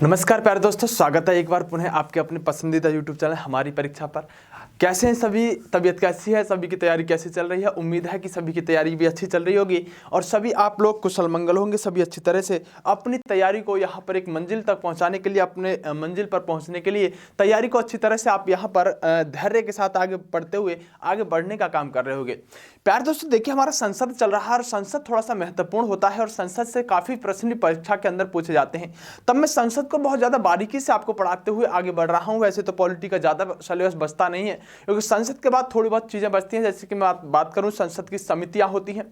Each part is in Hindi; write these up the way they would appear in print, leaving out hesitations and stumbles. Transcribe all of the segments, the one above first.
नमस्कार प्यारे दोस्तों, स्वागत है एक बार पुनः आपके अपने पसंदीदा यूट्यूब चैनल हमारी परीक्षा पर। कैसे हैं सभी? तबीयत कैसी है? सभी की तैयारी कैसी चल रही है? उम्मीद है कि सभी की तैयारी भी अच्छी चल रही होगी और सभी आप लोग कुशल मंगल होंगे। सभी अच्छी तरह से अपनी तैयारी को यहाँ पर एक मंजिल तक पहुँचाने के लिए, अपने मंजिल पर पहुँचने के लिए तैयारी को अच्छी तरह से आप यहाँ पर धैर्य के साथ आगे बढ़ते हुए आगे बढ़ने का काम कर रहे होंगे। प्यारे दोस्तों देखिए, हमारा संसद चल रहा है और संसद थोड़ा सा महत्वपूर्ण होता है और संसद से काफ़ी प्रश्न परीक्षा के अंदर पूछे जाते हैं। तब मैं संसद को बहुत ज़्यादा बारीकी से आपको पढ़ाते हुए आगे बढ़ रहा हूँ। वैसे तो पॉलिटी का ज़्यादा सिलेबस बचता नहीं है, क्योंकि संसद के बाद थोड़ी बहुत चीज़ें बचती हैं। जैसे कि मैं बात करूँ, संसद की समितियाँ होती हैं।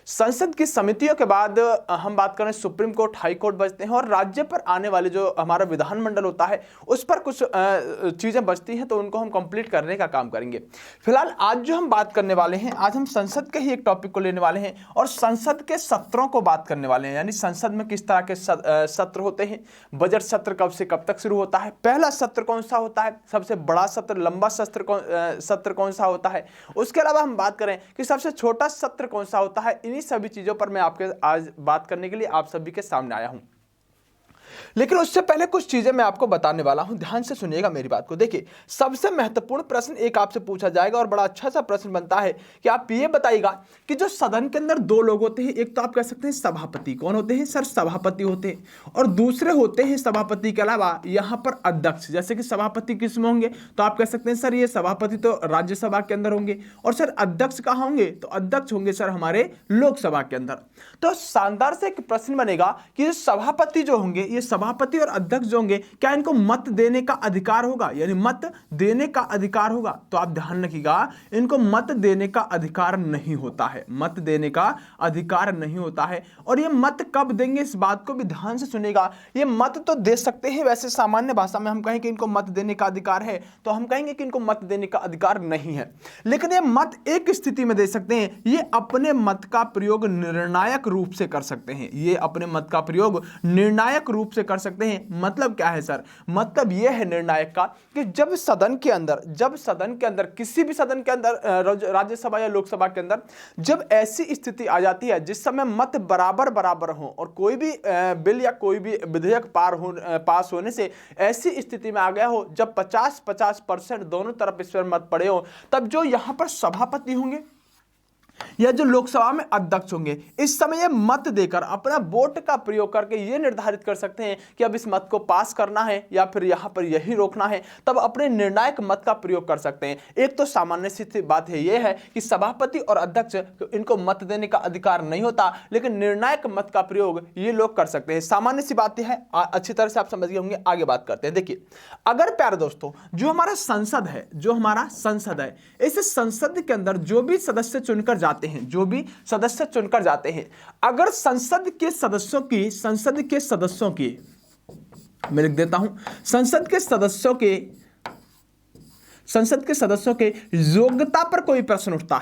संसद की समितियों के बाद हम बात करें, सुप्रीम कोर्ट, हाई कोर्ट बचते हैं और राज्य पर आने वाले जो हमारा विधानमंडल होता है उस पर कुछ चीज़ें बचती हैं, तो उनको हम कंप्लीट करने का काम करेंगे। फिलहाल आज जो हम बात करने वाले हैं, आज हम संसद के ही एक टॉपिक को लेने वाले हैं और संसद के सत्रों को बात करने वाले हैं। यानी संसद में किस तरह के सत्र होते हैं, बजट सत्र कब से कब तक शुरू होता है, पहला सत्र कौन सा होता है, सबसे बड़ा सत्र, लंबा सत्र कौन सा होता है, उसके अलावा हम बात करें कि सबसे छोटा सत्र कौन सा होता है। इन्हीं सभी चीजों पर मैं आपके आज बात करने के लिए आप सभी के सामने आया हूं। लेकिन उससे पहले कुछ चीजें मैं आपको बताने वाला हूं, ध्यान से सुनिएगा मेरी बात को। देखिए, सबसे महत्वपूर्ण प्रश्न एक आपसे पूछा जाएगा और बड़ा अच्छा सा प्रश्न बनता है कि आप ये बताइएगा कि जो सदन के अंदर दो लोग होते हैं, एक तो आप कह सकते हैं सभापति। कौन होते हैं सर? सभापति होते हैं। और दूसरे होते हैं सभापति के अलावा यहां पर अध्यक्ष। जैसे कि सभापति किसमें होंगे, तो आप कह सकते हैं सर ये सभापति तो राज्यसभा के अंदर होंगे, और सर अध्यक्ष कहां होंगे, तो अध्यक्ष होंगे सर हमारे लोकसभा के अंदर। तो शानदार से एक प्रश्न बनेगा कि सभापति जो होंगे, ये सभापति और अध्यक्ष जो होंगे, क्या इनको मत देने का अधिकार होगा? यानी मत देने का अधिकार होगा? तो आप ध्यान रखिएगा, इनको मत देने का अधिकार नहीं होता है। मत देने का अधिकार नहीं होता है। और ये मत कब देंगे, इस बात को भी ध्यान से सुनेगा। ये मत तो दे सकते हैं, वैसे सामान्य भाषा में हम कहें कि इनको मत देने का अधिकार है, तो हम कहेंगे कि इनको मत देने का अधिकार नहीं है। लेकिन ये मत एक स्थिति में दे सकते हैं, ये अपने मत का प्रयोग निर्णायक रूप से कर सकते हैं। ये अपने मत का प्रयोग निर्णायक रूप से कर सकते हैं। मतलब क्या है सर? मतलब यह है निर्णायक का कि जब सदन के अंदर किसी भी सदन के अंदर, राज्यसभा या लोकसभा के अंदर, जब ऐसी स्थिति आ जाती है जिस समय मत बराबर हो और कोई भी बिल या कोई भी विधेयक पास होने से ऐसी स्थिति में आ गया हो जब 50-50% दोनों तरफ इस पर मत पड़े हो, तब जो यहां पर सभापति होंगे या जो लोकसभा में अध्यक्ष होंगे, इस समय ये मत देकर अपना वोट का प्रयोग करके ये निर्धारित कर सकते हैं कि अब इस मत को पास करना है या फिर यहां पर यही रोकना है। तब अपने निर्णायक मत का प्रयोग कर सकते हैं। एक तो सामान्य सी बात है, यह है कि सभापति और अध्यक्ष इनको मत देने का अधिकार नहीं होता, लेकिन निर्णायक मत का प्रयोग ये लोग कर सकते हैं। सामान्य सी बात है, अच्छी तरह से आप समझ गए होंगे। आगे बात करते हैं। देखिए, अगर प्यारे दोस्तों जो हमारा संसद है, इस संसद के अंदर जो भी सदस्य चुनकर जाते हैं, अगर संसद के सदस्यों की मैं लिख देता हूं, संसद के सदस्यों के योग्यता पर कोई प्रश्न उठता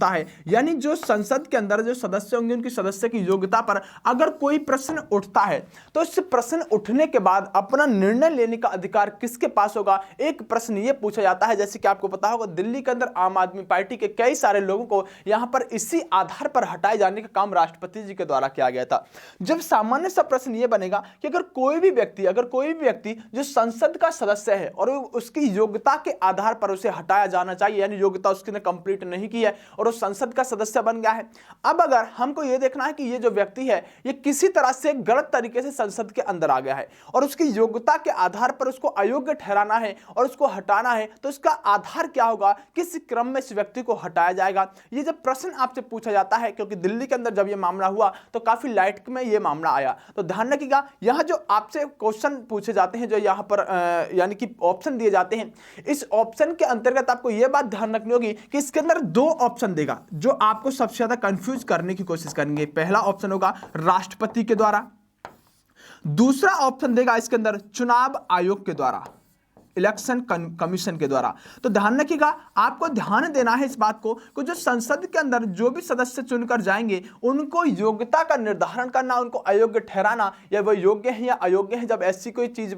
है, यानी जो संसद के अंदर जो सदस्य होंगे उनकी सदस्य की योग्यता पर अगर कोई प्रश्न उठता है, तो इस प्रश्न उठने के बाद अपना निर्णय लेने का अधिकार किसके पास होगा? एक प्रश्न ये पूछा जाता है। जैसे कि आपको पता होगा, दिल्ली के अंदर आम आदमी पार्टी के कई सारे लोगों को यहां पर इसी आधार पर हटाए जाने का काम राष्ट्रपति जी के द्वारा किया गया था। जब सामान्य सा प्रश्न यह बनेगा कि अगर कोई भी व्यक्ति जो संसद का सदस्य है और उसकी योग्यता के आधार पर उसे हटाया जाना चाहिए, यानी योग्यता उसने कंप्लीट नहीं की है और वो संसद का सदस्य बन गया है। अब अगर हमको यह देखना है कि ये जो व्यक्ति है ये किसी तरह से गलत तरीके से संसद के अंदर आ गया है और उसकी योग्यता के आधार पर उसको अयोग्य ठहराना है और उसको हटाना है, तो इसका आधार क्या होगा, किस क्रम में इस व्यक्ति को हटाया जाएगा? ये जब प्रश्न आपसे पूछा जाता है, क्योंकि दिल्ली के अंदर जब ये मामला हुआ तो काफी लाइट में ये मामला आया, तो ध्यान रखिएगा। यहां जो आपसे क्वेश्चन पूछे जाते हैं, जो यहां पर यानी कि ऑप्शन दिए जाते हैं, इस ऑप्शन के अंतर्गत आपको यह बात ध्यान रखनी होगी कि इसके अंदर दो ऑप्शन देगा जो आपको सबसे ज्यादा कंफ्यूज करने की कोशिश करेंगे। पहला ऑप्शन होगा राष्ट्रपति के द्वारा, दूसरा ऑप्शन देगा इसके अंदर चुनाव आयोग के द्वारा। इलेक्शन कमीशन के द्वारा। तो ध्यान रखिएगा, आपको ध्यान देना है इस बात को कि जो संसद के अंदर जो भी सदस्य चुनकर जाएंगे उनको योग्यता का निर्धारण करना, उनको अयोग्य ठहराना, या वो योग्य है या अयोग्य है, जब ऐसी कोई चीज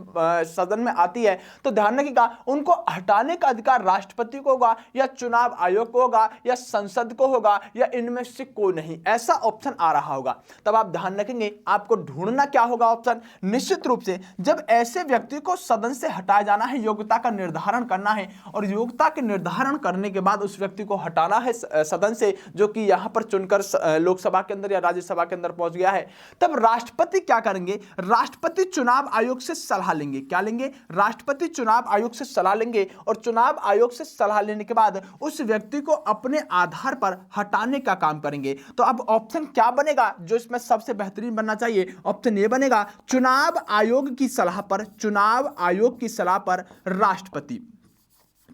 सदन में आती है तो ध्यान रखिएगा उनको हटाने का अधिकार राष्ट्रपति को होगा या चुनाव आयोग को होगा या संसद को होगा या इनमें से कोई नहीं, ऐसा ऑप्शन आ रहा होगा। तब आप ध्यान रखेंगे आपको ढूंढना क्या होगा ऑप्शन, निश्चित रूप से जब ऐसे व्यक्ति को सदन से हटाया जाना है, योग्यता का निर्धारण करना है, और योग्यता के निर्धारण करने के बाद उस व्यक्ति को हटाना है सदन से, जो कि यहां पर चुनकर लोकसभा के अंदर या राज्यसभा के अंदर पहुंच गया है, तब राष्ट्रपति क्या करेंगे, राष्ट्रपति चुनाव आयोग से सलाह लेंगे। क्या लेंगे, राष्ट्रपति चुनाव आयोग से सलाह लेंगे, और चुनाव आयोग से सलाह लेने के बाद उस व्यक्ति को अपने आधार पर हटाने का काम करेंगे। तो अब ऑप्शन क्या बनेगा जो इसमें सबसे बेहतरीन बनना चाहिए, ऑप्शन ए बनेगा चुनाव आयोग की सलाह पर, चुनाव आयोग की सलाह पर राष्ट्रपति,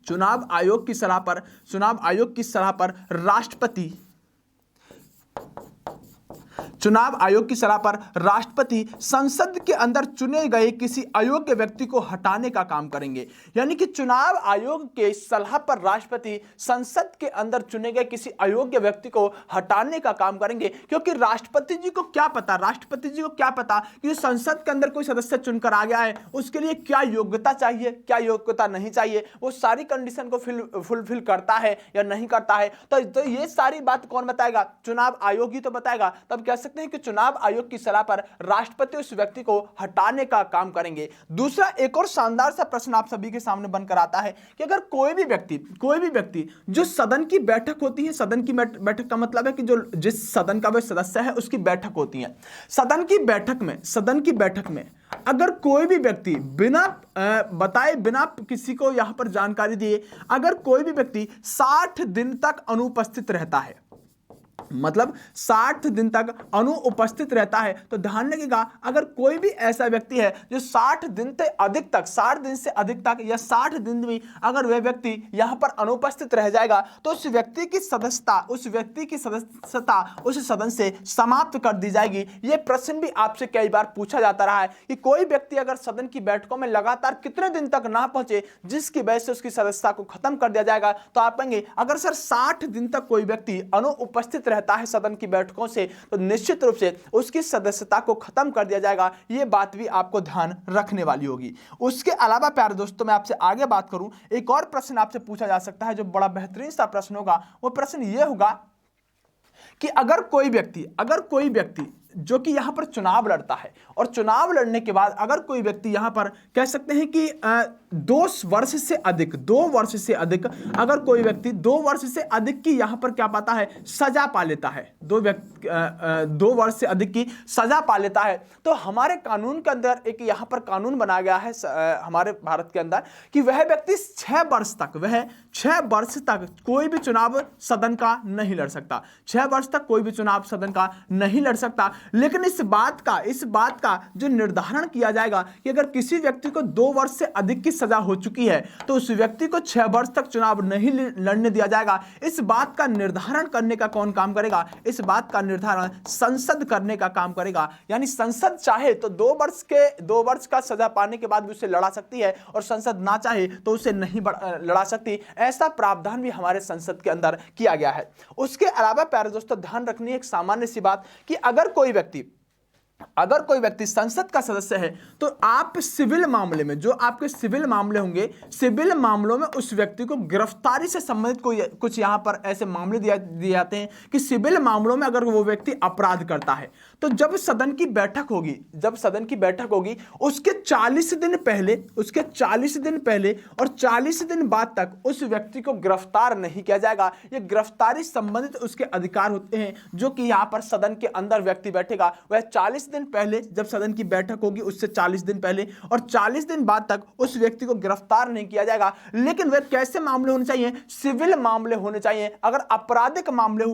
चुनाव आयोग की सलाह पर, चुनाव आयोग की सलाह पर राष्ट्रपति, चुनाव आयोग की सलाह पर राष्ट्रपति संसद के अंदर चुने गए किसी अयोग्य व्यक्ति को हटाने का काम करेंगे। यानी कि चुनाव आयोग के सलाह पर राष्ट्रपति संसद के अंदर चुने गए किसी अयोग्य व्यक्ति को हटाने का काम करेंगे, क्योंकि राष्ट्रपति जी को क्या पता, राष्ट्रपति जी को क्या पता कि संसद के अंदर कोई सदस्य चुनकर आ गया है उसके लिए क्या योग्यता चाहिए, क्या योग्यता नहीं चाहिए, वो सारी कंडीशन को फुलफिल करता है या नहीं करता है। तो ये सारी बात कौन बताएगा, चुनाव आयोग ही तो बताएगा। तब कह सकते हैं कि चुनाव आयोग की सलाह पर राष्ट्रपति उस व्यक्ति को हटाने का काम करेंगे। दूसरा एक और शानदार सा प्रश्न आप सभी के सामने बनकर आता है कि अगर कोई भी व्यक्ति जो सदन की बैठक होती है, सदन की बैठक का मतलब है कि जो जिस सदन का वह सदस्य है उसकी बैठक होती है, सदन की बैठक में अगर कोई भी व्यक्ति बिना बताए, बिना किसी को यहां पर जानकारी दिए, अगर कोई भी व्यक्ति 60 दिन तक अनुपस्थित रहता है, मतलब 60 दिन तक अनुपस्थित रहता है, तो ध्यान रखिएगा अगर कोई भी ऐसा व्यक्ति है जो 60 दिन से अधिक तक, 60 दिन से अधिक तक या 60 दिन भी अगर वह व्यक्ति यहां पर अनुपस्थित रह जाएगा तो उस व्यक्ति की सदस्यता उस सदन से समाप्त कर दी जाएगी। यह प्रश्न भी आपसे कई बार पूछा जाता रहा है कि कोई व्यक्ति अगर सदन की बैठकों में लगातार कितने दिन तक ना पहुंचे जिसकी वजह से उसकी सदस्यता को खत्म कर दिया जाएगा, तो आप कहेंगे अगर सर 60 दिन तक कोई व्यक्ति अनुपस्थित रहता है सदन की बैठकों से तो निश्चित रूप से उसकी सदस्यता को खत्म कर दिया जाएगा। यह बात भी आपको ध्यान रखने वाली होगी। उसके अलावा प्यारे दोस्तों मैं आपसे आगे बात करूं, एक और प्रश्न आपसे पूछा जा सकता है जो बड़ा बेहतरीन सा प्रश्न होगा। वो प्रश्न यह होगा कि अगर कोई व्यक्ति जो कि यहां पर चुनाव लड़ता है और चुनाव लड़ने के बाद अगर कोई व्यक्ति यहां पर कह सकते हैं कि 2 वर्ष से अधिक अगर कोई व्यक्ति 2 वर्ष से अधिक की यहां पर क्या पाता है, सजा पा लेता है, 2 वर्ष से अधिक की सजा पा लेता है, तो हमारे कानून के अंदर एक यहां पर कानून बनाया गया है हमारे भारत के अंदर कि वह व्यक्ति 6 वर्ष तक कोई भी चुनाव सदन का नहीं लड़ सकता, 6 वर्ष तक कोई भी चुनाव सदन का नहीं लड़ सकता। लेकिन इस बात का जो निर्धारण किया जाएगा कि अगर किसी व्यक्ति को 2 वर्ष से अधिक की सजा हो चुकी है तो उस व्यक्ति को 6 वर्ष तक चुनाव नहीं लड़ने दिया जाएगा। इस बात का निर्धारण करने का कौन काम करेगा, इस बात का निर्धारण संसद करने का काम करेगा। यानी संसद चाहे तो 2 वर्ष का सजा पाने के बाद भी उसे लड़ा सकती है और संसद ना चाहे तो उसे नहीं लड़ा सकती। ऐसा प्रावधान भी हमारे संसद के अंदर किया गया है। उसके अलावा प्यारे दोस्तों ध्यान रखनी एक सामान्य सी बात कि अगर कोई व्यक्ति संसद का सदस्य है तो आप सिविल मामले में, जो आपके सिविल मामले होंगे, सिविल मामलों में उस व्यक्ति को गिरफ्तारी से संबंधित कुछ यहां पर ऐसे मामले दिए जाते हैं कि सिविल मामलों में अगर वो व्यक्ति अपराध करता है तो जब सदन की बैठक होगी उसके 40 दिन पहले और 40 दिन बाद तक उस व्यक्ति को गिरफ्तार नहीं किया जाएगा। ये गिरफ्तारी संबंधित उसके अधिकार होते हैं जो कि यहां पर सदन के अंदर व्यक्ति बैठेगा वह 40 दिन पहले, जब सदन की बैठक होगी उससे 40 दिन पहले और 40 दिन बाद तक उस व्यक्ति को गिरफ्तार नहीं किया जाएगा। लेकिन वह कैसे मामले होने चाहिए, सिविल मामले होने चाहिए। अगर वो आपराधिक मामले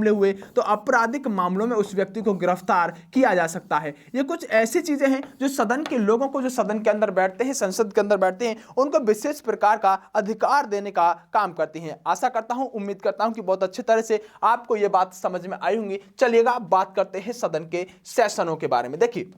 हुए तो आपराधिक मामलों में उस व्यक्ति को गिरफ्तार किया जा सकता है। ये कुछ ऐसी चीजें हैं जो सदन के लोगों को, जो सदन के अंदर बैठते हैं, संसद के अंदर बैठते हैं, उनको विशेष प्रकार का अधिकार देने का काम करती हैं। आशा करता हूं, उम्मीद करता हूं कि बहुत अच्छी तरह से आपको ये बात समझ में आई होंगी। चलिएगा बात करते हैं सदन के सेशनों के बारे में। देखिए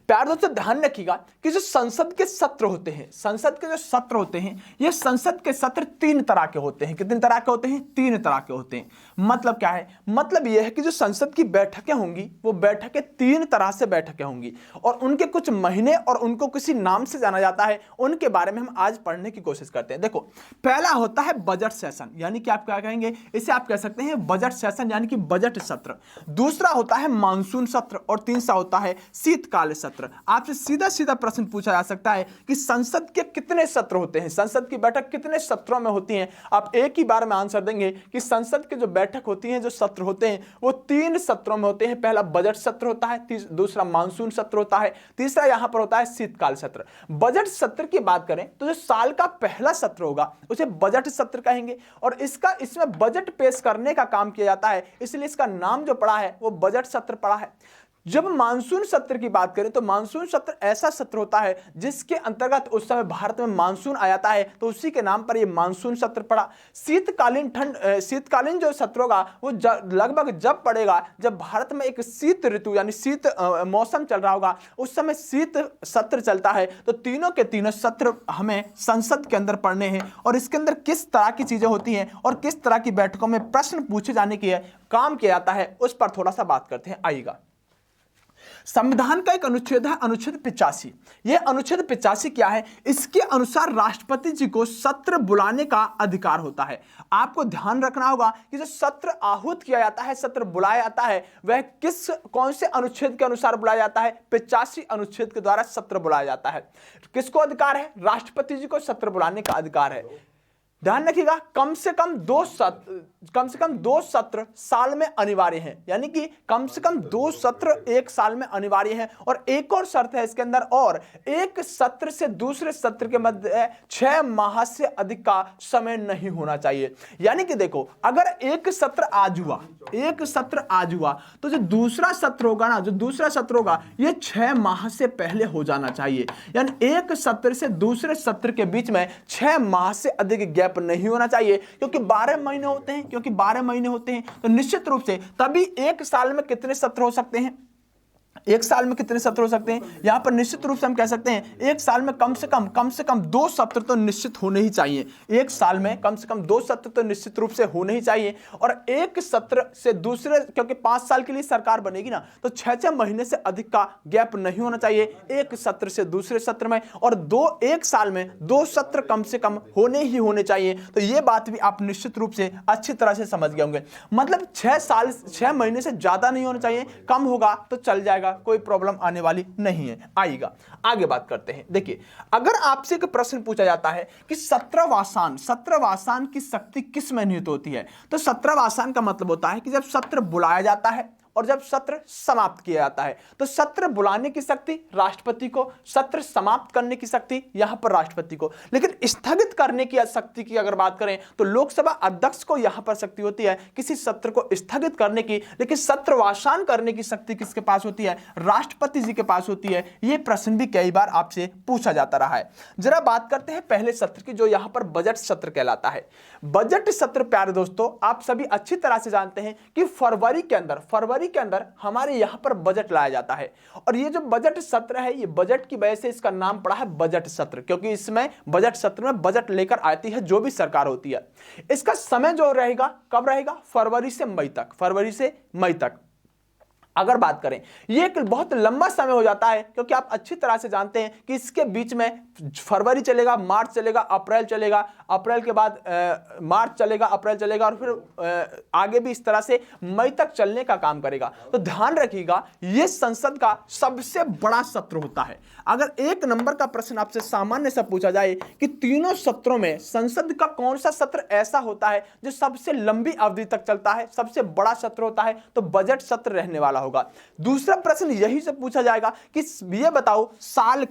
प्यारे दोस्तों ध्यान रखिएगा कि जो संसद के सत्र होते हैं, संसद के जो सत्र होते हैं, ये संसद के सत्र 3 तरह के होते हैं। कितने तरह के होते हैं? 3 तरह के होते हैं। मतलब क्या है? मतलब यह है कि जो संसद की बैठकें होंगी वो बैठकें 3 तरह से बैठकें होंगी और उनके कुछ महीने और उनको किसी नाम से जाना जाता है, उनके बारे में हम आज पढ़ने की कोशिश करते हैं। देखो, पहला होता है बजट सेशन, यानी कि आप क्या कहेंगे, इसे आप कह सकते हैं बजट सेशन यानी कि बजट सत्र। दूसरा होता है मानसून सत्र और तीसरा होता है शीतकाल सत्र। आपसे सीधा सीधा प्रश्न पूछा जा सकता है कि संसद के कितने सत्र होते हैं, संसद की बैठक कितने सत्रों में होती है? आप एक ही बार में आंसर देंगे कि संसद के जो बैठक होती है, जो सत्र होते हैं, वो 3 सत्रों में होते हैं। पहला बजट सत्र होता है, दूसरा मानसून सत्र होता है, तीसरा यहां पर होता है शीतकाल सत्र। बजट सत्र की बात करें तो जो साल का पहला सत्र होगा उसे बजट सत्र कहेंगे और इसमें बजट पेश करने का काम किया जाता है, इसलिए इसका नाम जो पड़ा है वो बजट सत्र पड़ा है। जब मानसून सत्र की बात करें तो मानसून सत्र ऐसा सत्र होता है जिसके अंतर्गत उस समय भारत में मानसून आ जाता है, तो उसी के नाम पर यह मानसून सत्र पड़ा। शीतकालीन जो सत्र होगा वो लगभग जब पड़ेगा जब भारत में एक शीत ऋतु यानी शीत मौसम चल रहा होगा, उस समय शीत सत्र चलता है। तो तीनों के तीनों सत्र हमें संसद के अंदर पढ़ने हैं और इसके अंदर किस तरह की चीजें होती हैं और किस तरह की बैठकों में प्रश्न पूछे जाने के काम किया जाता है, उस पर थोड़ा सा बात करते हैं। आइएगा, संविधान का एक अनुच्छेद है, अनुच्छेद 85। यह अनुच्छेद 85 क्या है? इसके अनुसार राष्ट्रपति जी को सत्र बुलाने का अधिकार होता है। आपको ध्यान रखना होगा कि जो सत्र आहूत किया जाता है, सत्र बुलाया जाता है, वह कौन से अनुच्छेद के अनुसार बुलाया जाता है? 85 अनुच्छेद के द्वारा सत्र बुलाया जाता है। किसको अधिकार है? राष्ट्रपति जी को सत्र बुलाने का अधिकार है। ध्यान रखिएगा, कम से कम दो सत्र साल में अनिवार्य हैं, यानी कि कम से कम 2 सत्र एक साल में अनिवार्य हैं। और एक और शर्त है इसके अंदर, और एक सत्र से दूसरे सत्र के मध्य 6 माह से अधिक का समय नहीं होना चाहिए। यानी कि देखो, अगर एक सत्र आज हुआ तो जो दूसरा सत्र होगा ना, ये 6 माह से पहले हो जाना चाहिए। यानी एक सत्र से दूसरे सत्र के बीच में 6 माह से अधिक गैप नहीं होना चाहिए, क्योंकि 12 महीने होते हैं, तो निश्चित रूप से तभी एक साल में कितने सत्र हो सकते हैं? यहां पर निश्चित रूप से हम कह सकते हैं एक साल में कम से कम 2 सत्र तो निश्चित होने ही चाहिए। एक साल में कम से कम 2 सत्र तो निश्चित रूप से होने ही चाहिए। और एक सत्र से दूसरे, क्योंकि 5 साल के लिए सरकार बनेगी ना, तो 6 महीने से अधिक का गैप नहीं होना चाहिए एक सत्र से दूसरे सत्र में, और एक साल में 2 सत्र कम से कम होने चाहिए। तो ये बात भी आप निश्चित रूप से अच्छी तरह से समझ गए होंगे। मतलब 6 महीने से ज्यादा नहीं होना चाहिए, कम होगा तो चल जाएगा, कोई प्रॉब्लम आने वाली नहीं है। आइएगा, आगे बात करते हैं। देखिए, अगर आपसे एक प्रश्न पूछा जाता है कि सत्रवासान की शक्ति किस में निहित होती है, तो सत्रवासान का मतलब होता है कि जब सत्र बुलाया जाता है और जब सत्र समाप्त किया जाता है। तो सत्र बुलाने की शक्ति राष्ट्रपति को, सत्र समाप्त करने की शक्ति यहां पर राष्ट्रपति को, लेकिन स्थगित करने की शक्ति की अगर बात करें तो लोकसभा अध्यक्ष को यहां पर शक्ति होती है किसी सत्र को स्थगित करने की, लेकिन सत्रवासान करने की शक्ति किसके पास होती है? राष्ट्रपति जी के पास होती है। यह प्रश्न भी कई बार आपसे पूछा जाता रहा है। जरा बात करते हैं पहले सत्र की, जो यहां पर बजट सत्र कहलाता है। बजट सत्र प्यारे दोस्तों, आप सभी अच्छी तरह से जानते हैं कि फरवरी के अंदर हमारे यहां पर बजट लाया जाता है। और ये जो बजट सत्र है, ये बजट की वजह से इसका नाम पड़ा है बजट सत्र, क्योंकि इसमें बजट सत्र में बजट लेकर आती है जो भी सरकार होती है। इसका समय जो रहेगा, कब रहेगा? फरवरी से मई तक। अगर बात करें, ये एक बहुत लंबा समय हो जाता है, क्योंकि आप अच्छी तरह से जानते हैं कि इसके बीच में फरवरी चलेगा, मार्च चलेगा, अप्रैल चलेगा, अप्रैल के बाद मार्च चलेगा, अप्रैल चलेगा, और फिर आगे भी इस तरह से मई तक चलने का काम करेगा। तो ध्यान रखिएगा, ये संसद का सबसे बड़ा सत्र होता है। अगर 1 नंबर का प्रश्न आपसे सामान्य सा पूछा जाए कि तीनों सत्रों में संसद का कौन सा सत्र ऐसा होता है जो सबसे लंबी अवधि तक चलता है, सबसे बड़ा सत्र होता है, तो बजट सत्र रहने वाला होगा। दूसरा प्रश्न यही से पूछा जाएगा कि ये बताओ साल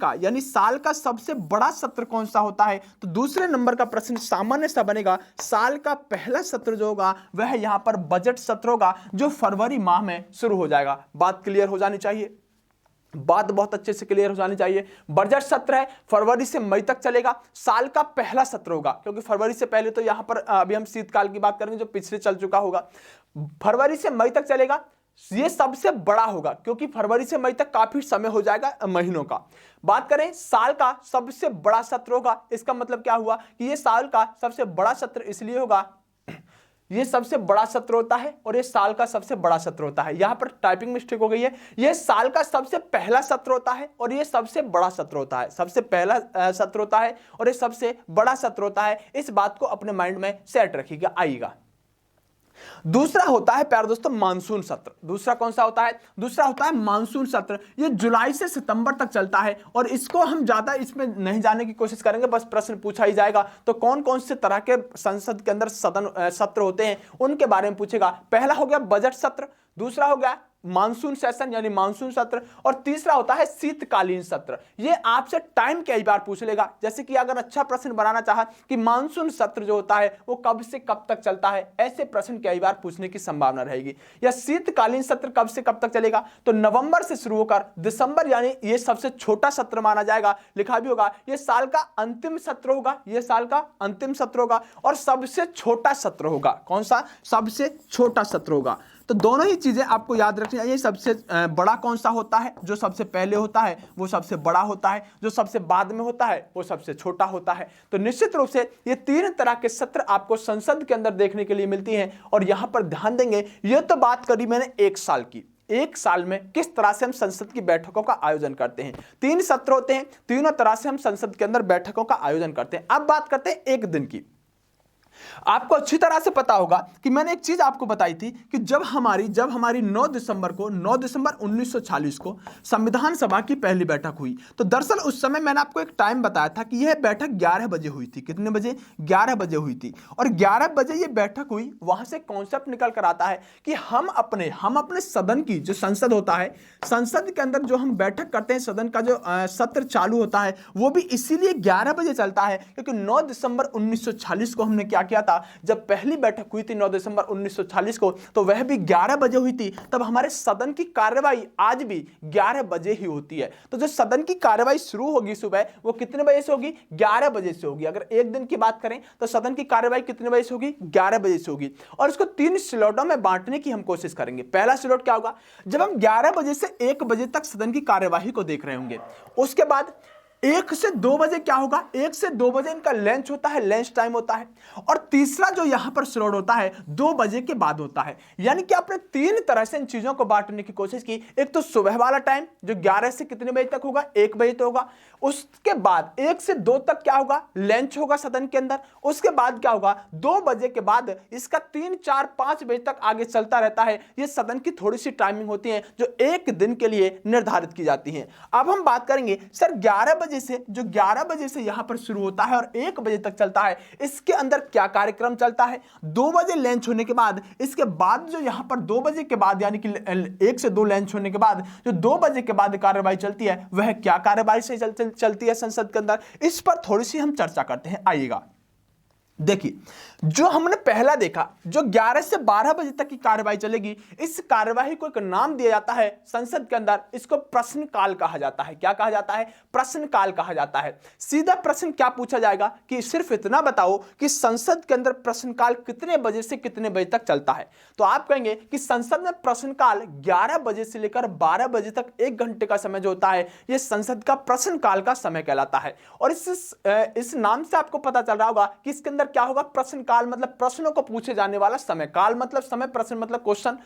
का सबसे बड़ा सत्र कौन सा होता है, तो दूसरे नंबर का प्रश्न सामान्य सा बनेगा, साल का पहला सत्र जो होगा वह यहां पर बजट सत्र होगा, जो फरवरी माह में शुरू हो जाएगा। बात क्लियर हो जानी चाहिए, बात बहुत अच्छे से क्लियर हो जानी चाहिए। बजट सत्र है, फरवरी से मई तक चलेगा, साल का पहला सत्र होगा, क्योंकि फरवरी से पहले तो यहां पर अभी हम शीतकाल की बात करेंगे जो पिछले चल चुका होगा। फरवरी से मई तक चलेगा, ये सबसे बड़ा होगा, क्योंकि फरवरी से मई तक काफी समय हो जाएगा महीनों का। बात करें साल का सबसे बड़ा सत्र होगा, इसका मतलब क्या हुआ कि ये साल का सबसे बड़ा सत्र इसलिए होगा, ये सबसे बड़ा सत्र होता है और ये साल का सबसे बड़ा सत्र होता है। यहां पर टाइपिंग मिस्टेक हो गई है, ये साल का सबसे पहला सत्र होता है और ये सबसे बड़ा सत्र होता है। सबसे पहला सत्र होता है और ये सबसे बड़ा सत्र होता है, इस बात को अपने माइंड में सेट रखिएगा, आइएगा। दूसरा होता है प्यारे दोस्तों मानसून सत्र। दूसरा कौन सा होता है? दूसरा होता है मानसून सत्र। ये जुलाई से सितंबर तक चलता है और इसको हम ज्यादा इसमें नहीं जाने की कोशिश करेंगे, बस प्रश्न पूछा ही जाएगा। तो कौन कौन से तरह के संसद के अंदर सत्र होते हैं उनके बारे में पूछेगा। पहला हो गया बजट सत्र, दूसरा हो गया मानसून सेशन यानी मानसून सत्र, और तीसरा होता है शीतकालीन सत्र। ये आपसे टाइम कई बार पूछ लेगा, जैसे कि अगर अच्छा प्रश्न बनाना चाहा कि मानसून सत्र जो होता है वो कब से कब तक चलता है, ऐसे प्रश्न कई बार पूछने की संभावना रहेगी। या शीतकालीन सत्र कब से कब तक चलेगा, तो नवंबर से शुरू होकर दिसंबर, यानी ये सबसे छोटा सत्र माना जाएगा। लिखा भी होगा ये साल का अंतिम सत्र होगा, ये साल का अंतिम सत्र होगा और सबसे छोटा सत्र होगा। कौन सा? सबसे छोटा सत्र होगा। तो दोनों ही चीजें आपको याद रखनी चाहिए। सबसे बड़ा कौन सा होता है? जो सबसे पहले होता है वो सबसे बड़ा होता है, जो सबसे बाद में होता है वो सबसे छोटा होता है। तो निश्चित रूप से ये तीन तरह के सत्र आपको संसद के अंदर देखने के लिए मिलती हैं। और यहां पर ध्यान देंगे, ये तो बात करी मैंने एक साल की, एक साल में किस तरह से हम संसद की बैठकों का आयोजन करते हैं। 3 सत्र होते हैं, तीनों तरह से हम संसद के अंदर बैठकों का आयोजन करते हैं। अब बात करते हैं एक दिन की। आपको अच्छी तरह से पता होगा कि मैंने एक चीज आपको बताई थी कि जब हमारी 9 दिसंबर 1946 को संविधान सभा की पहली बैठक हुई, तो दरअसल उस समय मैंने आपको एक टाइम बताया था कि यह बैठक 11 बजे हुई थी। कितने बजे? 11 बजे हुई थी। और 11 बजे यह बैठक हुई, वहां से कॉन्सेप्ट निकल कर आता है कि हम अपने सदन की जो संसद होता है, संसद के अंदर जो हम बैठक करते हैं, सदन का जो सत्र चालू होता है वो भी इसीलिए 11 बजे चलता है क्योंकि 9 दिसंबर 1946 को हमने क्या किया था, जब पहली बैठक हुई थी 9 दिसंबर 1946 को, तो वह भी 11 बजे हुई थी। तब हमारे सदन की कार्यवाही आज भी 11 बजे ही होती है। तो जो सदन की कार्यवाही शुरू होगी सुबह, वो कितने बजे से होगी? 11 बजे से होगी। अगर एक दिन की बात करें तो सदन की कार्यवाही कितने बजे से होगी? 11 बजे से होगी। और इसको 3 स्लॉटों में बांटने की हम कोशिश करेंगे। पहला स्लॉट क्या होगा? जब हम 11 बजे से 1 बजे तक सदन की कार्यवाही को देख रहे होंगे, उसके बाद 1 से 2 बजे क्या होगा? 1 से 2 बजे इनका लंच होता है, लंच टाइम होता है। और तीसरा जो यहां पर स्लॉट होता है 2 बजे के बाद होता है। यानी कि आपने 3 तरह से इन चीजों को बांटने की कोशिश की। एक तो सुबह वाला टाइम जो 11 से कितने बजे तक होगा? 1 बजे तक होगा। उसके बाद 1 से 2 तक क्या होगा? लंच होगा सदन के अंदर। उसके बाद क्या होगा? 2 बजे के बाद इसका 3, 4, 5 बजे तक आगे चलता रहता है। ये सदन की थोड़ी सी टाइमिंग होती है जो एक दिन के लिए निर्धारित की जाती है। अब हम बात करेंगे सर 11 बजे से यहां पर शुरू होता है और 1 बजे तक चलता है, इसके अंदर क्या कार्यक्रम चलता है? 2 बजे लंच होने के बाद, इसके बाद जो यहां पर 2 बजे के बाद यानी कि 1 से 2 लंच होने के बाद जो 2 बजे के बाद कार्यवाही चलती है, वह क्या कार्यवाही से चलती है संसद के अंदर, इस पर थोड़ी सी हम चर्चा करते हैं। आइएगा, देखिए जो हमने पहला देखा, जो 11 से 12 बजे तक की कार्यवाही चलेगी, इस कार्यवाही को एक नाम दिया जाता है संसद के अंदर, इसको प्रश्नकाल कहा जाता है। क्या कहा जाता है? प्रश्नकाल कहा जाता है। सीधा प्रश्न क्या पूछा जाएगा कि सिर्फ इतना बताओ कि संसद के अंदर प्रश्नकाल कितने बजे से कितने बजे तक चलता है। तो आप कहेंगे कि संसद में प्रश्नकाल 11 बजे से लेकर 12 बजे तक 1 घंटे का समय जो होता है, यह संसद का प्रश्नकाल का समय कहलाता है। और इस नाम से आपको पता चल रहा होगा कि इसके अंदर क्या होगा? प्रश्न काल मतलब प्रश्नों को पूछे जाने वाला समय, काल मतलब समय, प्रश्न मतलब क्वेश्चन।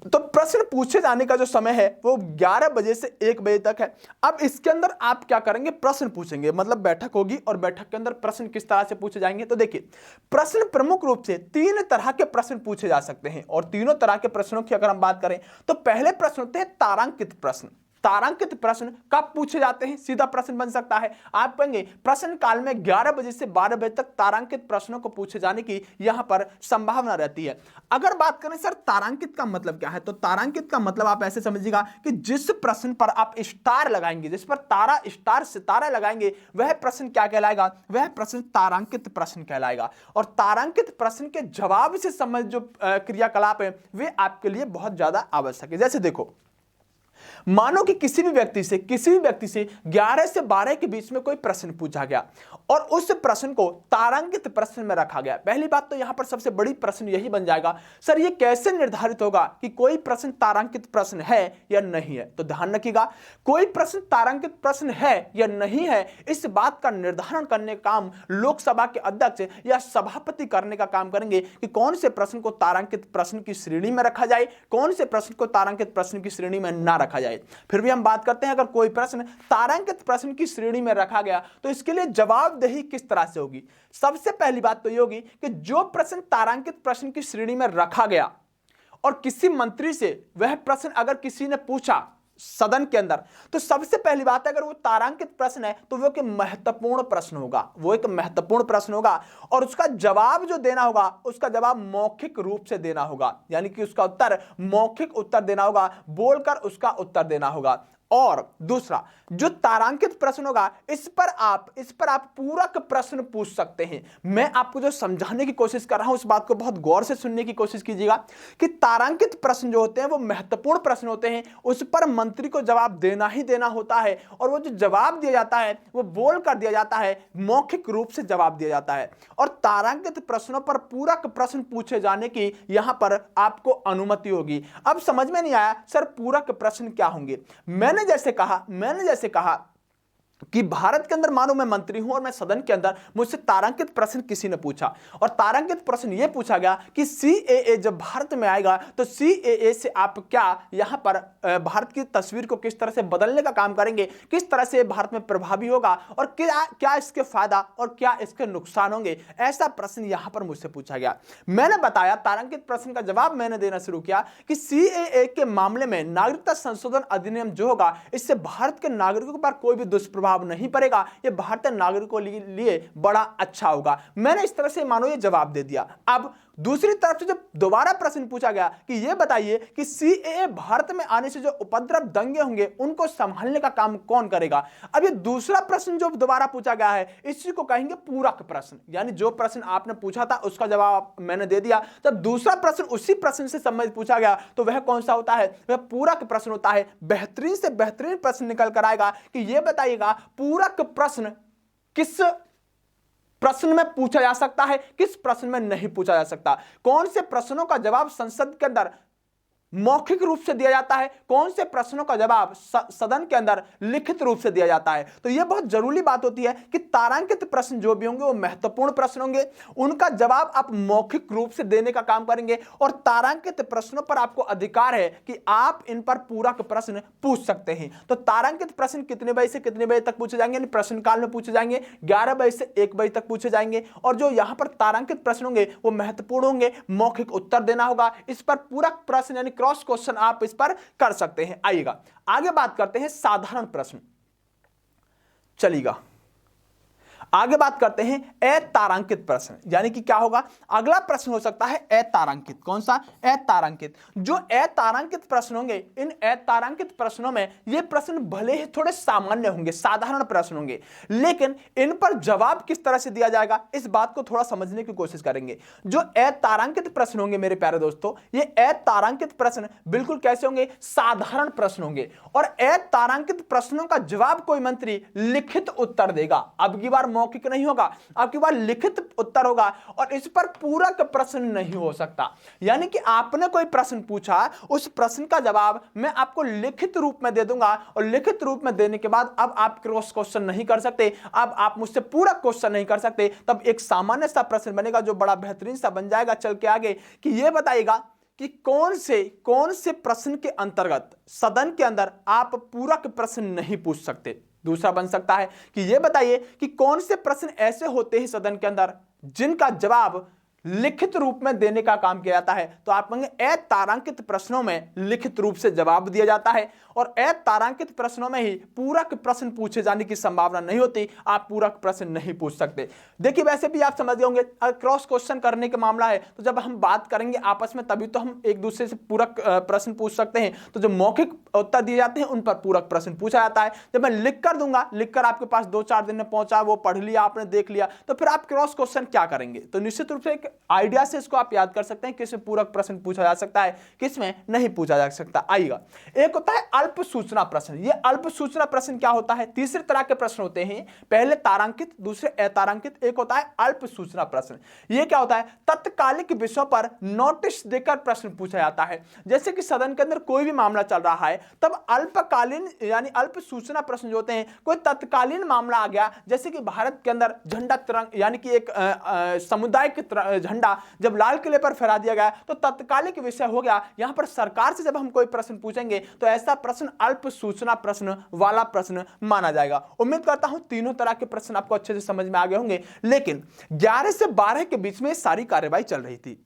तो प्रश्न पूछे जाने का जो समय है वो 11 बजे से 1 बजे तक है। अब इसके अंदर आप क्या करेंगे? प्रश्न पूछेंगे, मतलब बैठक होगी और बैठक के अंदर प्रश्न किस तरह से पूछे जाएंगे। तो देखिए, प्रश्न प्रमुख रूप से 3 तरह के प्रश्न पूछे जा सकते हैं। और तीनों तरह के प्रश्नों की अगर हम बात करें तो पहले प्रश्न होते हैं तारांकित प्रश्न। तारांकित प्रश्न कब पूछे जाते हैं? सीधा प्रश्न बन सकता है। आप कहेंगे प्रश्न काल में 11 बजे से 12 बजे तक तारांकित प्रश्नों को पूछे जाने की यहां पर संभावना रहती है। अगर बात करें सर तारांकित का मतलब क्या है, तो तारांकित का मतलब आप ऐसे समझिएगा कि जिस प्रश्न पर आप स्टार लगाएंगे, जिस पर तारा, स्टार, सितारा लगाएंगे, वह प्रश्न क्या कहलाएगा? वह प्रश्न तारांकित प्रश्न कहलाएगा। और तारांकित प्रश्न के जवाब से संबंधित जो क्रियाकलाप है वे आपके लिए बहुत ज्यादा आवश्यक है। जैसे देखो, मानो कि किसी भी व्यक्ति से 11 से 12 के बीच में कोई प्रश्न पूछा गया और उस प्रश्न को तारांकित प्रश्न में रखा गया। पहली बात तो यहां पर सबसे बड़ी प्रश्न यही बन जाएगा, सर ये कैसे निर्धारित होगा कि कोई प्रश्न तारांकित प्रश्न है या नहीं है। तो ध्यान रखिएगा, कोई प्रश्न तारांकित प्रश्न है या नहीं है, इस बात का निर्धारण करने का काम लोकसभा के अध्यक्ष या सभापति करने का काम करेंगे कि कौन से प्रश्न को तारांकित प्रश्न की श्रेणी में रखा जाए, कौन से प्रश्न को तारांकित प्रश्न की श्रेणी में ना रखा जाए। फिर भी हम बात करते हैं, अगर कोई प्रश्न तारांकित प्रश्न की श्रेणी में रखा गया तो इसके लिए जवाबदेही किस तरह से होगी। सबसे पहली बात तो ये होगी कि जो प्रश्न तारांकित प्रश्न की श्रेणी में रखा गया और किसी मंत्री से वह प्रश्न अगर किसी ने पूछा सदन के अंदर, तो सबसे पहली बात है, अगर वो तारांकित प्रश्न है तो वो एक महत्वपूर्ण प्रश्न होगा, और उसका जवाब जो देना होगा उसका जवाब मौखिक रूप से देना होगा, यानी कि उसका उत्तर मौखिक उत्तर देना होगा, बोलकर उसका उत्तर देना होगा। और दूसरा, जो तारांकित प्रश्न होगा इस पर आप पूरक प्रश्न पूछ सकते हैं। मैं आपको जो समझाने की कोशिश कर रहा हूं उस बात को बहुत गौर से सुनने की कोशिश कीजिएगा कि तारांकित प्रश्न जो होते हैं वो महत्वपूर्ण प्रश्न होते हैं, उस पर मंत्री को जवाब देना ही देना होता है, और वो जो जवाब दिया जाता है वो बोल कर दिया जाता है, मौखिक रूप से जवाब दिया जाता है। और तारांकित प्रश्नों पर पूरक प्रश्न पूछे जाने की यहां पर आपको अनुमति होगी। अब समझ में नहीं आया सर पूरक प्रश्न क्या होंगे। मैंने जैसे कहा कि भारत के अंदर मानो मैं मंत्री हूं और मैं सदन के अंदर मुझसे तारांकित प्रश्न किसी ने पूछा, और तारांकित प्रश्न यह पूछा गया कि सीएए जब भारत में आएगा तो सीएए से आप क्या यहां पर भारत की तस्वीर को किस तरह से बदलने का काम करेंगे, किस तरह से भारत में प्रभावी होगा, और क्या इसके फायदा और क्या इसके नुकसान होंगे। ऐसा प्रश्न यहां पर मुझसे पूछा गया। मैंने बताया, तारांकित प्रश्न का जवाब मैंने देना शुरू किया कि सीएए के मामले में नागरिकता संशोधन अधिनियम जो होगा इससे भारत के नागरिकों पर कोई भी दुष्प्रभाव नहीं पड़ेगा, ये भारतीय नागरिकों के लिए बड़ा अच्छा होगा। मैंने इस तरह से मानो ये जवाब दे दिया। अब दूसरी तरफ से जब दोबारा प्रश्न पूछा गया कि ये बताइए कि सीएए भारत में आने से जो उपद्रव दंगे होंगे उनको संभालने का काम कौन करेगा। अब ये दूसरा प्रश्न जो दोबारा पूछा गया है इसी को कहेंगे पूरक प्रश्न, यानी जो प्रश्न आपने पूछा था उसका जवाब मैंने दे दिया, जब दूसरा प्रश्न उसी प्रश्न से संबंधित पूछा गया तो वह कौन सा होता है, वह पूरक प्रश्न होता है। बेहतरीन से बेहतरीन प्रश्न निकल कर आएगा कि ये बताइएगा पूरक प्रश्न किस प्रश्न में पूछा जा सकता है, किस प्रश्न में नहीं पूछा जा सकता, कौन से प्रश्नों का जवाब संसद के अंदर मौखिक रूप से दिया जाता है, कौन से प्रश्नों का जवाब सदन के अंदर लिखित रूप से दिया जाता है। तो यह बहुत जरूरी बात होती है कि तारांकित प्रश्न जो भी होंगे वो महत्वपूर्ण प्रश्न होंगे, उनका जवाब आप मौखिक रूप से देने का काम करेंगे, और तारांकित प्रश्नों पर आपको अधिकार है कि आप इन पर पूरक प्रश्न पूछ सकते हैं। तो तारांकित प्रश्न कितने बजे से कितने बजे तक पूछे जाएंगे, प्रश्न काल में पूछे जाएंगे, 11 बजे से 1 बजे तक पूछे जाएंगे, और जो यहां पर तारांकित प्रश्न होंगे वो महत्वपूर्ण होंगे, मौखिक उत्तर देना होगा। इस पर पूरक प्रश्न यानी क्रॉस क्वेश्चन आप इस पर कर सकते हैं। आइएगा आगे बात करते हैं साधारण प्रश्न। चलिएगा आगे बात करते हैं अतारांकित प्रश्न, यानी कि क्या होगा, अगला प्रश्न हो सकता है अतारांकित। कौन सा? अतारांकित। जो अतारांकित प्रश्न होंगे, इन अतारांकित प्रश्नों में ये प्रश्न भले ही थोड़े सामान्य होंगे, साधारण प्रश्न होंगे, लेकिन इन पर जवाब किस तरह से दिया जाएगा इस बात को थोड़ा समझने की कोशिश करेंगे। जो अतारांकित प्रश्न होंगे मेरे प्यारे दोस्तों, ये अतारांकित प्रश्न बिल्कुल कैसे होंगे, साधारण प्रश्न होंगे, और अतारांकित प्रश्नों का जवाब कोई मंत्री लिखित उत्तर देगा। अब की बार मौखिक नहीं होगा, अब की बार लिखित उत्तर होगा, और इस पर पूरक प्रश्न नहीं हो सकता। यानी कि आपने कोई प्रश्न पूछा, उस प्रश्न का जवाब मैं आपको लिखित रूप में दे दूंगा, और लिखित रूप में देने के बाद अब आप क्रॉस क्वेश्चन नहीं कर सकते, अब आप मुझसे पूरक क्वेश्चन नहीं कर सकते, तब एक सामान्य सा प्रश्न बनेगा जो बड़ा बेहतरीन सा बन जाएगा चल के आगे, कि यह बताइएगा कि कौन से प्रश्न के अंतर्गत सदन के अंदर आप पूरक प्रश्न नहीं पूछ सकते। दूसरा बन सकता है कि यह बताइए कि कौन से प्रश्न ऐसे होते हैं सदन के अंदर जिनका जवाब लिखित रूप में देने का काम किया जाता है। तो आप कहेंगे अतारांकित प्रश्नों में लिखित रूप से जवाब दिया जाता है, और अतारांकित प्रश्नों में ही पूरक प्रश्न पूछे जाने की संभावना नहीं होती, आप पूरक प्रश्न नहीं पूछ सकते। देखिए वैसे भी आप समझ गए होंगे, अगर क्रॉस क्वेश्चन करने का मामला है तो जब हम बात करेंगे आपस में तभी तो हम एक दूसरे से पूरक प्रश्न पूछ सकते हैं। तो जो मौखिक उत्तर दिए जाते हैं उन पर पूरक प्रश्न पूछा जाता है। जब मैं लिख कर दूंगा, लिखकर आपके पास 2-4 दिन में पहुंचा, वो पढ़ लिया आपने, देख लिया, तो फिर आप क्रॉस क्वेश्चन क्या करेंगे। तो निश्चित रूप से आइडिया से इसको आप याद कर सकते हैं, किसमें पूरक प्रश्न पूछा जा सकता है, किसमें नहीं पूछा जा सकता। आइएगा, एक होता है अल्प सूचना प्रश्न। ये अल्प सूचना प्रश्न क्या होता है? तीसरे तरह के प्रश्न होते हैं, पहले तारांकित, दूसरे अतारांकित, एक होता है अल्प सूचना प्रश्न। ये क्या होता है? तत्कालिक विषयों पर नोटिस देकर प्रश्न पूछा जाता है। जैसे कि सदन के अंदर कोई भी मामला चल रहा है, तब अल्पकालीन यानी अल्प सूचना प्रश्न जो होते हैं, कोई तत्कालीन मामला आ गया, जैसे कि भारत के अंदर झंडा तिरंगा यानी कि एक समुदाय का झंडा जब लाल किले पर फहरा दिया गया तो तत्कालिक विषय हो गया। यहां पर सरकार से जब हम कोई प्रश्न पूछेंगे तो ऐसा प्रश्न अल्प सूचना प्रश्न वाला प्रश्न माना जाएगा। उम्मीद करता हूं तीनों तरह के प्रश्न आपको अच्छे से समझ में आ गए होंगे। लेकिन 11 से 12 के बीच में सारी कार्यवाही चल रही थी।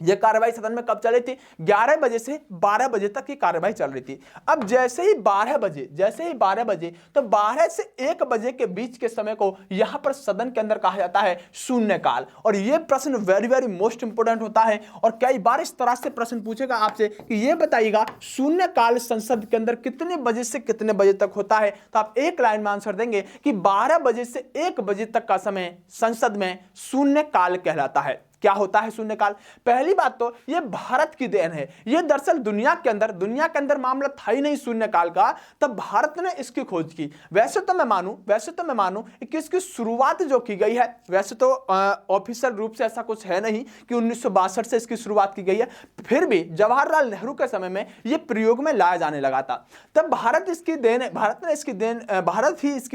यह कार्रवाई सदन में कब चल रही थी? 11 बजे से 12 बजे तक की कार्रवाई चल रही थी। अब जैसे ही 12 बजे तो 12 से 1 बजे के बीच के समय को यहां पर सदन के अंदर कहा जाता है शून्यकाल। और यह प्रश्न वेरी वेरी मोस्ट इंपोर्टेंट होता है और कई बार इस तरह से प्रश्न पूछेगा आपसे कि यह बताइएगा शून्यकाल संसद के अंदर कितने बजे से कितने बजे तक होता है। तो आप एक लाइन में आंसर देंगे कि 12 बजे से 1 बजे तक का समय संसद में शून्यकाल कहलाता है। क्या होता है शून्यकाल? पहली बात तो यह भारत की देन है। यह दरअसल दुनिया के अंदर मामला था ही नहीं शून्यकाल का, तब भारत ने इसकी खोज की। वैसे तो मैं मानूं कि इसकी शुरुआत जो की गई है, वैसे तो ऑफिशियल रूप से ऐसा कुछ है नहीं कि 1962 से इसकी शुरुआत की गई है, फिर भी जवाहरलाल नेहरू के समय में यह प्रयोग में लाया जाने लगा था। तब भारत ही इसकी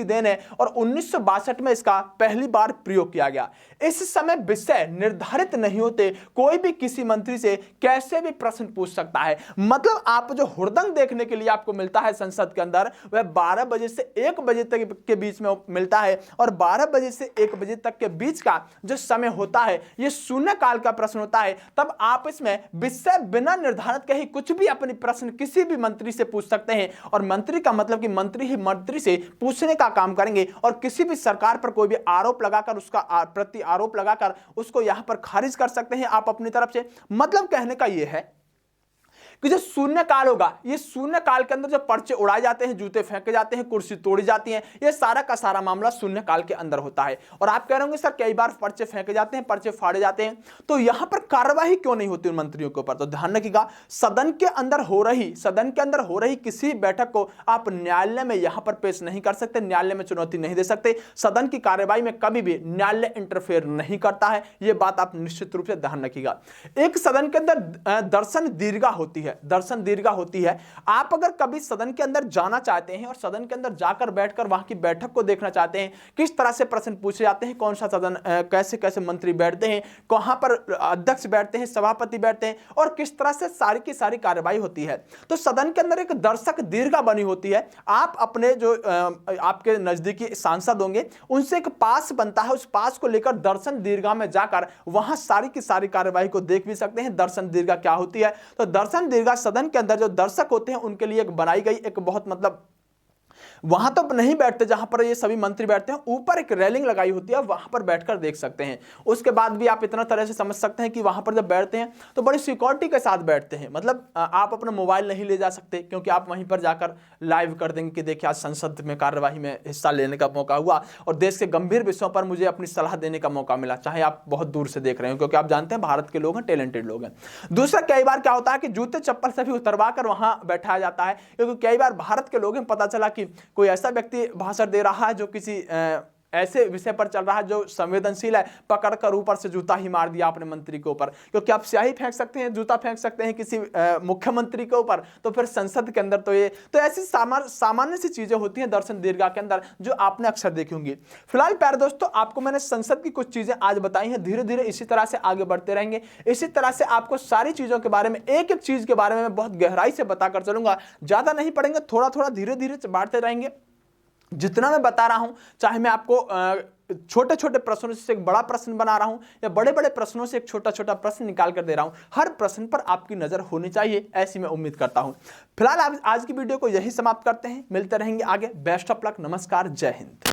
देन है और 1962 में इसका पहली बार प्रयोग किया गया। इस समय विषय निर्धारित नहीं होते, कोई भी किसी मंत्री से कैसे भी प्रश्न पूछ सकता है। मतलब आप जो हुड़दंग देखने के लिए आपको मिलता है संसद के अंदर, वह 12 बजे से 1 बजे तक के बीच में मिलता है। और 12 बजे से 1 बजे तक के बीच का जो समय होता है यह शून्यकाल का प्रश्न होता है। तब आप इसमें विषय बिना निर्धारित के ही कुछ भी अपनी प्रश्न किसी भी मंत्री से पूछ सकते हैं। और मंत्री का मतलब कि मंत्री ही मंत्री से पूछने का काम करेंगे और किसी भी सरकार पर कोई भी आरोप लगाकर उसका प्रति आरोप लगाकर उसको यहां पर खारिज कर सकते हैं आप अपनी तरफ से। मतलब कहने का यह है कि जो शून्यकाल होगा, ये शून्यकाल के अंदर जो पर्चे उड़ाए जाते हैं, जूते फेंके जाते हैं, कुर्सी तोड़ी जाती हैं, ये सारा का सारा मामला शून्यकाल के अंदर होता है। और आप कह रहे होंगे सर कई बार पर्चे फेंके जाते हैं, पर्चे फाड़े जाते हैं, तो यहां पर कार्रवाई क्यों नहीं होती उन मंत्रियों के ऊपर? तो ध्यान रखिएगा, सदन के अंदर हो रही किसी बैठक को आप न्यायालय में यहां पर पेश नहीं कर सकते, न्यायालय में चुनौती नहीं दे सकते। सदन की कार्रवाई में कभी भी न्यायालय इंटरफेयर नहीं करता है, यह बात आप निश्चित रूप से ध्यान रखिएगा। एक सदन के अंदर दर्शन दीर्घा होती है। आप अगर कभी सदन के अंदर जाना चाहते हैं और सदन के अंदर जाकर बैठकर वहां की बैठक को देखना चाहते हैं, किस तरह से प्रश्न पूछे जाते हैं, कौन सा सदन कैसे कैसे मंत्री बैठते हैं, कहां पर अध्यक्ष बैठते हैं, सभापति बैठते हैं और किस तरह से सारी की सारी कार्रवाई होती है, तो सदन के अंदर एक दर्शक दीर्घा बनी होती है। आप अपने जो आपके नजदीकी सांसद होंगे उनसे एक पास बनता है, उस पास को लेकर दर्शन दीर्घा में जाकर वहां सारी की सारी कार्रवाई को देख भी सकते हैं। दर्शन दीर्घा क्या होती है? तो दर्शन दीर्घा सदन के अंदर जो दर्शक होते हैं उनके लिए एक बनाई गई एक बहुत मतलब वहां तो नहीं बैठते जहां पर ये सभी मंत्री बैठते हैं, ऊपर एक रेलिंग लगाई होती है, वहां पर बैठकर देख सकते हैं। उसके बाद भी आप इतना तरह से समझ सकते हैं कि वहां पर जब बैठते हैं तो बड़ी सिक्योरिटी के साथ बैठते हैं। मतलब आप अपना मोबाइल नहीं ले जा सकते क्योंकि आप वहीं पर जाकर लाइव कर देंगे कि देखिए आज संसद में कार्यवाही में हिस्सा लेने का मौका हुआ और देश के गंभीर विषयों पर मुझे अपनी सलाह देने का मौका मिला, चाहे आप बहुत दूर से देख रहे हो, क्योंकि आप जानते हैं भारत के लोग हैं, टैलेंटेड लोग हैं। दूसरा, कई बार क्या होता है कि जूते चप्पल से भी उतरवा कर वहां बैठाया जाता है, क्योंकि कई बार भारत के लोग हैं, पता चला कि कोई ऐसा व्यक्ति भाषण दे रहा है जो किसी ऐसे विषय पर चल रहा है जो संवेदनशील है, पकड़कर ऊपर से जूता ही मार दिया अपने मंत्री के ऊपर, क्योंकि आप स्याही फेंक सकते हैं, जूता फेंक सकते हैं किसी मुख्यमंत्री के ऊपर, तो फिर संसद के अंदर तो ऐसी सामान्य सी चीजें होती हैं दर्शन दीर्घा के अंदर जो आपने अक्सर देखी होंगी। फिलहाल प्यारे दोस्तों, आपको मैंने संसद की कुछ चीजें आज बताई हैं, धीरे धीरे इसी तरह से आगे बढ़ते रहेंगे। इसी तरह से आपको सारी चीजों के बारे में, एक एक चीज के बारे में बहुत गहराई से बताकर चलूंगा। ज्यादा नहीं पढ़ेंगे, थोड़ा थोड़ा धीरे धीरे बांटते रहेंगे। जितना मैं बता रहा हूं, चाहे मैं आपको छोटे छोटे प्रश्नों से एक बड़ा प्रश्न बना रहा हूं या बड़े बड़े प्रश्नों से एक छोटा छोटा प्रश्न निकाल कर दे रहा हूं, हर प्रश्न पर आपकी नजर होनी चाहिए, ऐसी मैं उम्मीद करता हूं। फिलहाल आज की वीडियो को यही समाप्त करते हैं, मिलते रहेंगे आगे। बेस्ट ऑफ लक, नमस्कार, जय हिंद।